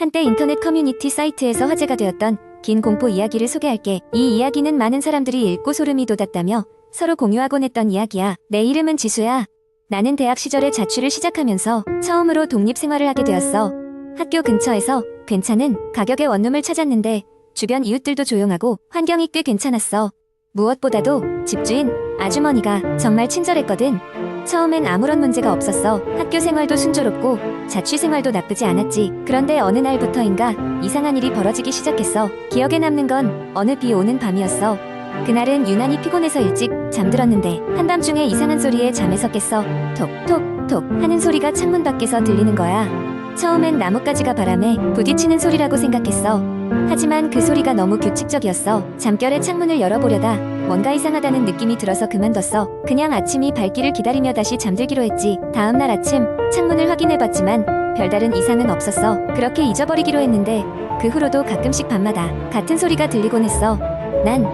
한때 인터넷 커뮤니티 사이트에서 화제가 되었던 긴 공포 이야기를 소개할게. 이 이야기는 많은 사람들이 읽고 소름이 돋았다며 서로 공유하곤 했던 이야기야. 내 이름은 지수야. 나는 대학 시절에 자취를 시작하면서 처음으로 독립생활을 하게 되었어. 학교 근처에서 괜찮은 가격의 원룸을 찾았는데 주변 이웃들도 조용하고 환경이 꽤 괜찮았어. 무엇보다도 집주인 아주머니가 정말 친절했거든. 처음엔 아무런 문제가 없었어. 학교 생활도 순조롭고 자취 생활도 나쁘지 않았지. 그런데 어느 날부터인가 이상한 일이 벌어지기 시작했어. 기억에 남는 건 어느 비 오는 밤이었어. 그날은 유난히 피곤해서 일찍 잠들었는데 한밤중에 이상한 소리에 잠에서 깼어. 톡톡톡 하는 소리가 창문 밖에서 들리는 거야. 처음엔 나뭇가지가 바람에 부딪히는 소리라고 생각했어. 하지만 그 소리가 너무 규칙적이었어. 잠결에 창문을 열어보려다 뭔가 이상하다는 느낌이 들어서 그만뒀어. 그냥 아침이 밝기를 기다리며 다시 잠들기로 했지. 다음날 아침 창문을 확인해봤지만 별다른 이상은 없었어. 그렇게 잊어버리기로 했는데 그 후로도 가끔씩 밤마다 같은 소리가 들리곤 했어. 난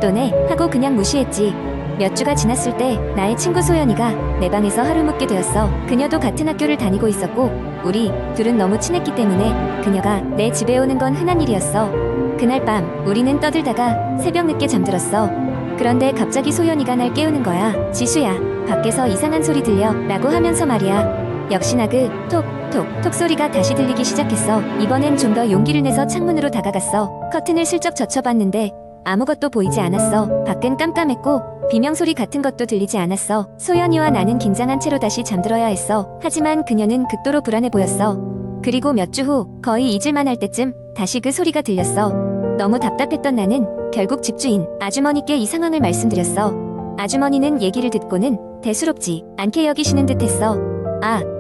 또네 하고 그냥 무시했지. 몇 주가 지났을 때 나의 친구 소연이가 내 방에서 하루 묵게 되었어. 그녀도 같은 학교를 다니고 있었고 우리 둘은 너무 친했기 때문에 그녀가 내 집에 오는 건 흔한 일이었어. 그날 밤 우리는 떠들다가 새벽 늦게 잠들었어. 그런데 갑자기 소연이가 날 깨우는 거야. 지수야, 밖에서 이상한 소리 들려 라고 하면서 말이야. 역시나 그 톡톡톡 소리가 다시 들리기 시작했어. 이번엔 좀 더 용기를 내서 창문으로 다가갔어. 커튼을 슬쩍 젖혀봤는데 아무것도 보이지 않았어. 밖은 깜깜했고 비명소리 같은 것도 들리지 않았어. 소연이와 나는 긴장한 채로 다시 잠들어야 했어. 하지만 그녀는 극도로 불안해 보였어. 그리고 몇 주 후 거의 잊을만 할 때쯤 다시 그 소리가 들렸어. 너무 답답했던 나는 결국 집주인 아주머니께 이 상황을 말씀드렸어. 아주머니는 얘기를 듣고는 대수롭지 않게 여기시는 듯했어.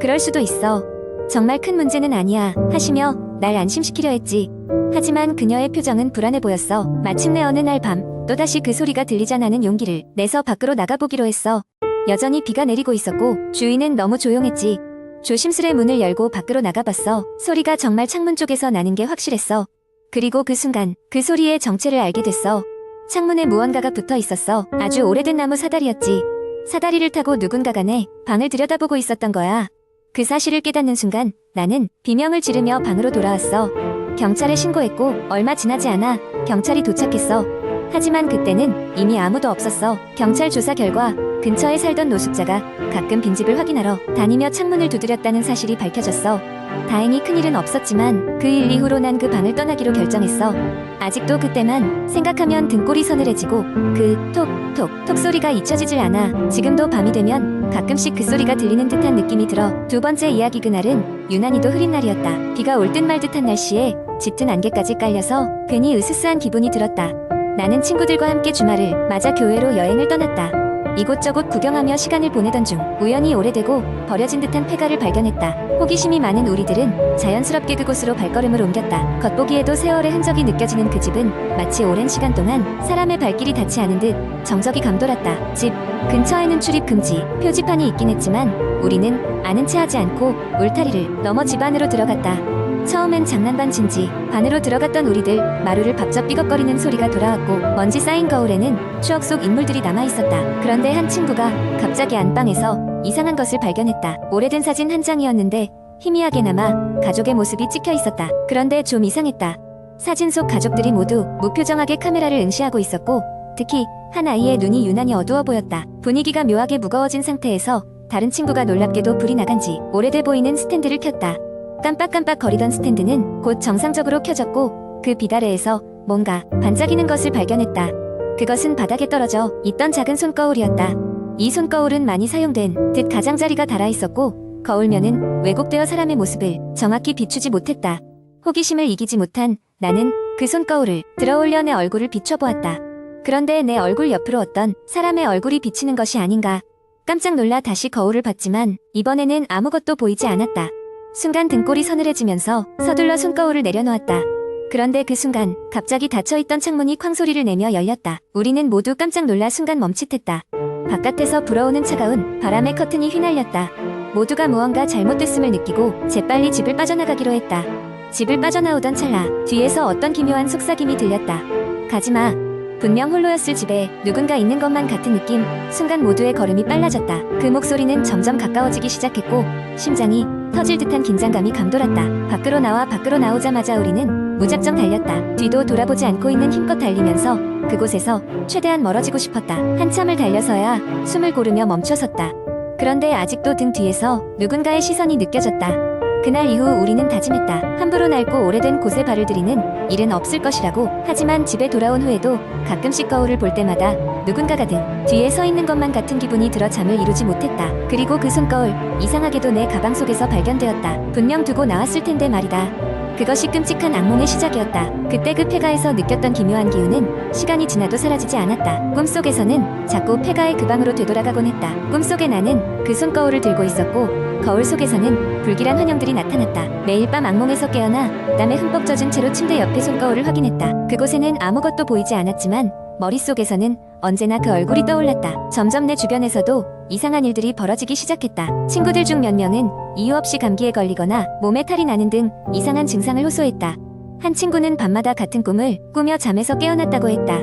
그럴 수도 있어. 정말 큰 문제는 아니야 하시며 날 안심시키려 했지. 하지만 그녀의 표정은 불안해 보였어. 마침내 어느 날 밤 또다시 그 소리가 들리자나는 용기를 내서 밖으로 나가보기로 했어. 여전히 비가 내리고 있었고 주위는 너무 조용했지. 조심스레 문을 열고 밖으로 나가봤어. 소리가 정말 창문 쪽에서 나는 게 확실했어. 그리고 그 순간 그 소리의 정체를 알게 됐어. 창문에 무언가가 붙어 있었어. 아주 오래된 나무 사다리였지. 사다리를 타고 누군가가 내 방을 들여다보고 있었던 거야. 그 사실을 깨닫는 순간 나는 비명을 지르며 방으로 돌아왔어. 경찰에 신고했고 얼마 지나지 않아 경찰이 도착했어. 하지만 그때는 이미 아무도 없었어. 경찰 조사 결과 근처에 살던 노숙자가 가끔 빈집을 확인하러 다니며 창문을 두드렸다는 사실이 밝혀졌어. 다행히 큰일은 없었지만 그 일 이후로 난 그 방을 떠나기로 결정했어. 아직도 그때만 생각하면 등골이 서늘해지고 그 톡톡톡 소리가 잊혀지질 않아. 지금도 밤이 되면 가끔씩 그 소리가 들리는 듯한 느낌이 들어. 두 번째 이야기. 그날은 유난히도 흐린 날이었다. 비가 올 듯 말 듯한 날씨에 짙은 안개까지 깔려서 괜히 으스스한 기분이 들었다. 나는 친구들과 함께 주말을 맞아 교회로 여행을 떠났다. 이곳저곳 구경하며 시간을 보내던 중 우연히 오래되고 버려진 듯한 폐가를 발견했다. 호기심이 많은 우리들은 자연스럽게 그곳으로 발걸음을 옮겼다. 겉보기에도 세월의 흔적이 느껴지는 그 집은 마치 오랜 시간 동안 사람의 발길이 닿지 않은 듯 정적이 감돌았다. 집 근처에는 출입 금지 표지판이 있긴 했지만 우리는 아는 체 하지 않고 울타리를 넘어 집 안으로 들어갔다. 처음엔 장난반 친지 반으로 들어갔던 우리들 마루를 밥접 삐걱거리는 소리가 돌아왔고 먼지 쌓인 거울에는 추억 속 인물들이 남아있었다. 그런데 한 친구가 갑자기 안방에서 이상한 것을 발견했다. 오래된 사진 한 장이었는데 희미하게나마 가족의 모습이 찍혀 있었다. 그런데 좀 이상했다. 사진 속 가족들이 모두 무표정하게 카메라를 응시하고 있었고 특히 한 아이의 눈이 유난히 어두워 보였다. 분위기가 묘하게 무거워진 상태에서 다른 친구가 놀랍게도 불이 나간지 오래돼 보이는 스탠드를 켰다. 깜빡깜빡 거리던 스탠드는 곧 정상적으로 켜졌고 그 빛 아래에서 뭔가 반짝이는 것을 발견했다. 그것은 바닥에 떨어져 있던 작은 손거울이었다. 이 손거울은 많이 사용된 듯 가장자리가 달아있었고 거울면은 왜곡되어 사람의 모습을 정확히 비추지 못했다. 호기심을 이기지 못한 나는 그 손거울을 들어올려 내 얼굴을 비춰보았다. 그런데 내 얼굴 옆으로 어떤 사람의 얼굴이 비치는 것이 아닌가. 깜짝 놀라 다시 거울을 봤지만 이번에는 아무것도 보이지 않았다. 순간 등골이 서늘해지면서 서둘러 손거울을 내려놓았다. 그런데 그 순간 갑자기 닫혀있던 창문이 쾅 소리를 내며 열렸다. 우리는 모두 깜짝 놀라 순간 멈칫했다. 바깥에서 불어오는 차가운 바람에 커튼이 휘날렸다. 모두가 무언가 잘못됐음을 느끼고 재빨리 집을 빠져나가기로 했다. 집을 빠져나오던 찰나 뒤에서 어떤 기묘한 속삭임이 들렸다. 가지마. 분명 홀로였을 집에 누군가 있는 것만 같은 느낌. 순간 모두의 걸음이 빨라졌다. 그 목소리는 점점 가까워지기 시작했고 심장이 터질 듯한 긴장감이 감돌았다. 밖으로 나오자마자 우리는 무작정 달렸다. 뒤도 돌아보지 않고 있는 힘껏 달리면서 그곳에서 최대한 멀어지고 싶었다. 한참을 달려서야 숨을 고르며 멈춰섰다. 그런데 아직도 등 뒤에서 누군가의 시선이 느껴졌다. 그날 이후 우리는 다짐했다. 함부로 낡고 오래된 곳에 발을 들이는 일은 없을 것이라고. 하지만 집에 돌아온 후에도 가끔씩 거울을 볼 때마다 누군가가 등 뒤에 서 있는 것만 같은 기분이 들어 잠을 이루지 못했다. 그리고 그 손거울, 이상하게도 내 가방 속에서 발견되었다. 분명 두고 나왔을 텐데 말이다. 그것이 끔찍한 악몽의 시작이었다. 그때 그 폐가에서 느꼈던 기묘한 기운은 시간이 지나도 사라지지 않았다. 꿈속에서는 자꾸 폐가의 그 방으로 되돌아가곤 했다. 꿈속에 나는 그 손거울을 들고 있었고 거울 속에서는 불길한 환영들이 나타났다. 매일 밤 악몽에서 깨어나 땀에 흠뻑 젖은 채로 침대 옆에 손거울을 확인했다. 그곳에는 아무것도 보이지 않았지만 머릿속에서는 언제나 그 얼굴이 떠올랐다. 점점 내 주변에서도 이상한 일들이 벌어지기 시작했다. 친구들 중 몇 명은 이유 없이 감기에 걸리거나 몸에 탈이 나는 등 이상한 증상을 호소했다. 한 친구는 밤마다 같은 꿈을 꾸며 잠에서 깨어났다고 했다.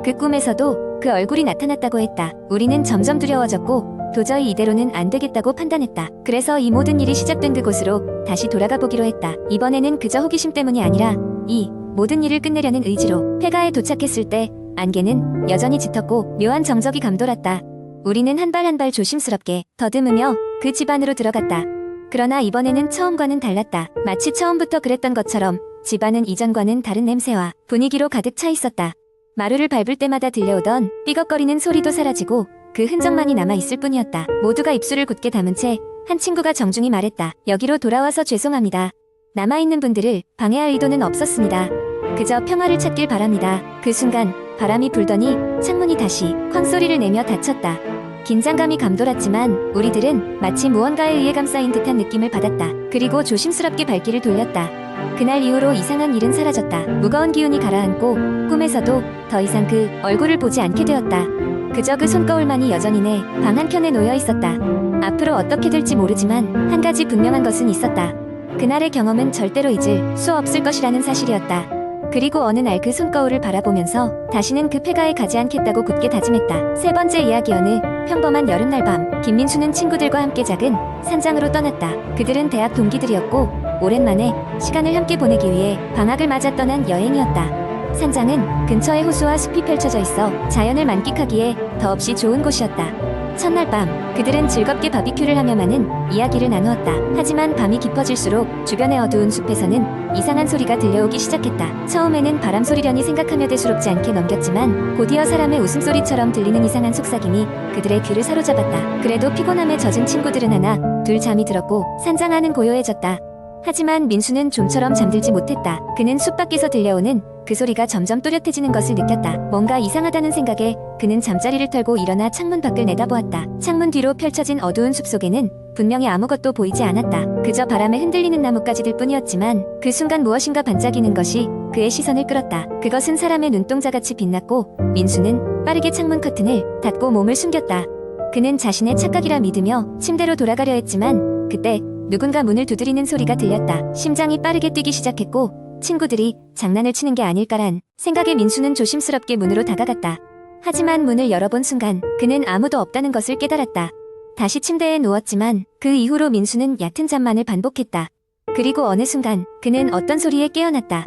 그 꿈에서도 그 얼굴이 나타났다고 했다. 우리는 점점 두려워졌고 도저히 이대로는 안 되겠다고 판단했다. 그래서 이 모든 일이 시작된 그곳으로 다시 돌아가 보기로 했다. 이번에는 그저 호기심 때문이 아니라 이 모든 일을 끝내려는 의지로. 폐가에 도착했을 때 안개는 여전히 짙었고 묘한 정적이 감돌았다. 우리는 한 발 한 발 조심스럽게 더듬으며 그 집 안으로 들어갔다. 그러나 이번에는 처음과는 달랐다. 마치 처음부터 그랬던 것처럼 집안은 이전과는 다른 냄새와 분위기로 가득 차 있었다. 마루를 밟을 때마다 들려오던 삐걱거리는 소리도 사라지고 그 흔적만이 남아있을 뿐이었다. 모두가 입술을 굳게 담은 채 한 친구가 정중히 말했다. 여기로 돌아와서 죄송합니다. 남아있는 분들을 방해할 의도는 없었습니다. 그저 평화를 찾길 바랍니다. 그 순간 바람이 불더니 창문이 다시 쾅 소리를 내며 닫혔다. 긴장감이 감돌았지만 우리들은 마치 무언가에 의해 감싸인 듯한 느낌을 받았다. 그리고 조심스럽게 발길을 돌렸다. 그날 이후로 이상한 일은 사라졌다. 무거운 기운이 가라앉고 꿈에서도 더 이상 그 얼굴을 보지 않게 되었다. 그저 그 손거울만이 여전히 내 방 한켠에 놓여 있었다. 앞으로 어떻게 될지 모르지만 한 가지 분명한 것은 있었다. 그날의 경험은 절대로 잊을 수 없을 것이라는 사실이었다. 그리고 어느 날 그 손거울을 바라보면서 다시는 그 폐가에 가지 않겠다고 굳게 다짐했다. 세 번째 이야기. 어느 평범한 여름날 밤, 김민수는 친구들과 함께 작은 산장으로 떠났다. 그들은 대학 동기들이었고 오랜만에 시간을 함께 보내기 위해 방학을 맞아 떠난 여행이었다. 산장은 근처에 호수와 숲이 펼쳐져 있어 자연을 만끽하기에 더없이 좋은 곳이었다. 첫날 밤 그들은 즐겁게 바비큐를 하며 많은 이야기를 나누었다. 하지만 밤이 깊어질수록 주변의 어두운 숲에서는 이상한 소리가 들려오기 시작했다. 처음에는 바람 소리려니 생각하며 대수롭지 않게 넘겼지만 곧이어 사람의 웃음소리처럼 들리는 이상한 속삭임이 그들의 귀를 사로잡았다. 그래도 피곤함에 젖은 친구들은 하나 둘 잠이 들었고 산장 안은 고요해졌다. 하지만 민수는 좀처럼 잠들지 못했다. 그는 숲 밖에서 들려오는 그 소리가 점점 또렷해지는 것을 느꼈다. 뭔가 이상하다는 생각에 그는 잠자리를 털고 일어나 창문 밖을 내다보았다. 창문 뒤로 펼쳐진 어두운 숲속에는 분명히 아무것도 보이지 않았다. 그저 바람에 흔들리는 나뭇가지들 뿐이었지만 그 순간 무엇인가 반짝이는 것이 그의 시선을 끌었다. 그것은 사람의 눈동자같이 빛났고 민수는 빠르게 창문 커튼을 닫고 몸을 숨겼다. 그는 자신의 착각이라 믿으며 침대로 돌아가려 했지만 그때 누군가 문을 두드리는 소리가 들렸다. 심장이 빠르게 뛰기 시작했고 친구들이 장난을 치는 게 아닐까란 생각에 민수는 조심스럽게 문으로 다가갔다. 하지만 문을 열어본 순간 그는 아무도 없다는 것을 깨달았다. 다시 침대에 누웠지만 그 이후로 민수는 얕은 잠만을 반복했다. 그리고 어느 순간 그는 어떤 소리에 깨어났다.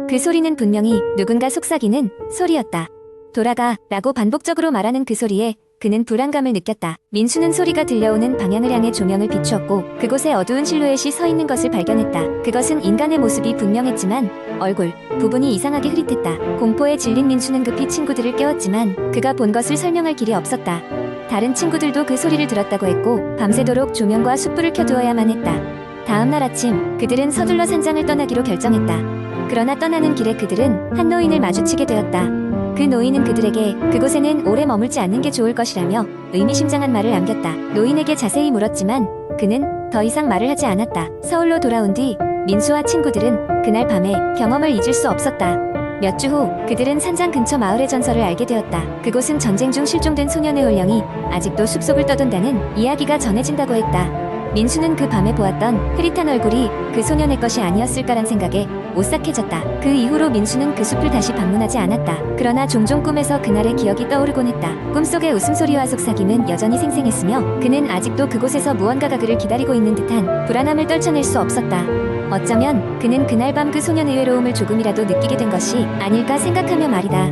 그 소리는 분명히 누군가 속삭이는 소리였다. 돌아가 라고 반복적으로 말하는 그 소리에 그는 불안감을 느꼈다. 민수는 소리가 들려오는 방향을 향해 조명을 비추었고 그곳에 어두운 실루엣이 서 있는 것을 발견했다. 그것은 인간의 모습이 분명했지만 얼굴 부분이 이상하게 흐릿했다. 공포에 질린 민수는 급히 친구들을 깨웠지만 그가 본 것을 설명할 길이 없었다. 다른 친구들도 그 소리를 들었다고 했고 밤새도록 조명과 숯불을 켜두어야만 했다. 다음날 아침 그들은 서둘러 산장을 떠나기로 결정했다. 그러나 떠나는 길에 그들은 한 노인을 마주치게 되었다. 그 노인은 그들에게 그곳에는 오래 머물지 않는 게 좋을 것이라며 의미심장한 말을 남겼다. 노인에게 자세히 물었지만 그는 더 이상 말을 하지 않았다. 서울로 돌아온 뒤 민수와 친구들은 그날 밤의 경험을 잊을 수 없었다. 몇 주 후 그들은 산장 근처 마을의 전설을 알게 되었다. 그곳은 전쟁 중 실종된 소년의 혼령이 아직도 숲속을 떠돈다는 이야기가 전해진다고 했다. 민수는 그 밤에 보았던 흐릿한 얼굴이 그 소년의 것이 아니었을까란 생각에 오싹해졌다. 그 이후로 민수는 그 숲을 다시 방문하지 않았다. 그러나 종종 꿈에서 그날의 기억이 떠오르곤 했다. 꿈속의 웃음소리와 속삭임은 여전히 생생했으며 그는 아직도 그곳에서 무언가가 그를 기다리고 있는 듯한 불안함을 떨쳐낼 수 없었다. 어쩌면 그는 그날 밤 그 소년의 외로움을 조금이라도 느끼게 된 것이 아닐까 생각하며 말이다.